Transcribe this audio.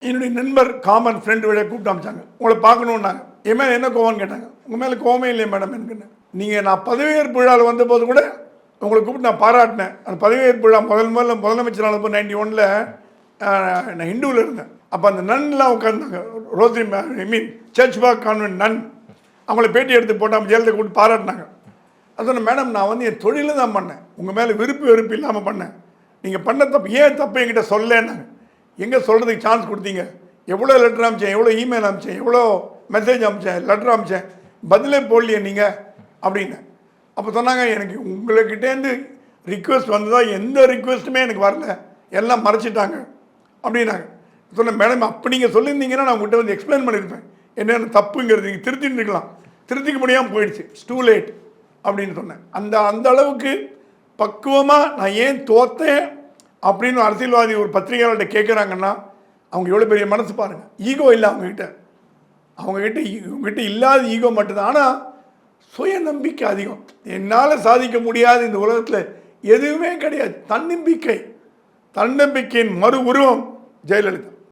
என்னுடைய நண்பர் common friend விட கூப்பிட்டு அமைச்சாங்க. உங்களை பார்க்கணுன்னாங்க. என் மேலே என்ன கோவம்னு கேட்டாங்க. உங்கள் மேலே கோவமே இல்லையே மேடம் எனக்குன்னு. நீங்கள் நான் பதவியேற்பு விழாவில் வந்தபோது கூட உங்களை கூப்பிட்டு நான் பாராட்டினேன். அந்த பதவியேற்பு விழா முதலமைச்சரான 91ல் நான் ஹிந்துவில் இருந்தேன். அப்போ அந்த நன்லாம் உட்காந்துருந்தாங்க. ரோத்ரி சர்ச்பாக் கான்வென்ட் நன் அவங்கள பேட்டி எடுத்து போட்டால் ஜெயலலிதா கூப்பிட்டு பாராட்டினாங்க. அதனால் மேடம் நான் வந்து என் தொழில் தான் பண்ணேன், உங்கள் மேலே வெறுப்பு இல்லாமல் பண்ணேன். நீங்கள் பண்ண தப்பு ஏன் தப்பு என்கிட்ட சொல்லேன்னாங்க. எங்கே சொல்கிறதுக்கு சான்ஸ் கொடுத்தீங்க? எவ்வளோ லெட்டர் அமிச்சேன், எவ்வளோ இமெயில் அமிச்சேன், எவ்வளோ மெசேஜ் அமிச்சேன், லெட்டர் அமிச்சேன், பதிலே போடலையே நீங்கள் அப்படின்னு. அப்போ சொன்னாங்க, எனக்கு உங்கள்கிட்டேருந்து ரிக்வெஸ்ட் வந்ததா? எந்த ரிக்வெஸ்ட்டுமே எனக்கு வரல, எல்லாம் மறைச்சிட்டாங்க அப்படின்னாங்க. சொன்னேன், மேடம் அப்போ நீங்கள் சொல்லியிருந்தீங்கன்னா நான் உங்கள்கிட்ட வந்து எக்ஸ்பிளைன் பண்ணியிருப்பேன் என்னென்ன தப்புங்கிறது. நீங்கள் திருத்தின்னு இருக்கலாம், திருத்திக்க முடியாமல் போயிடுச்சு, இட்ஸ் டூ லேட் அப்படின்னு சொன்னேன். அந்த அளவுக்கு பக்குவமாக நான் ஏன் தோத்தேன் அப்படின்னு அரசியல்வாதி ஒரு பத்திரிகையாளர்கிட்ட கேட்குறாங்கன்னா அவங்க எவ்வளோ பெரிய மனசு பாருங்கள். ஈகோ இல்லை அவங்ககிட்ட இல்லாத ஈகோ மட்டும்தான். ஆனால் சுய நம்பிக்கை அதிகம். என்னால் சாதிக்க முடியாது இந்த உலகத்தில் எதுவுமே கிடையாது. தன்னம்பிக்கையின் மறு உருவம் ஜெயலலிதா.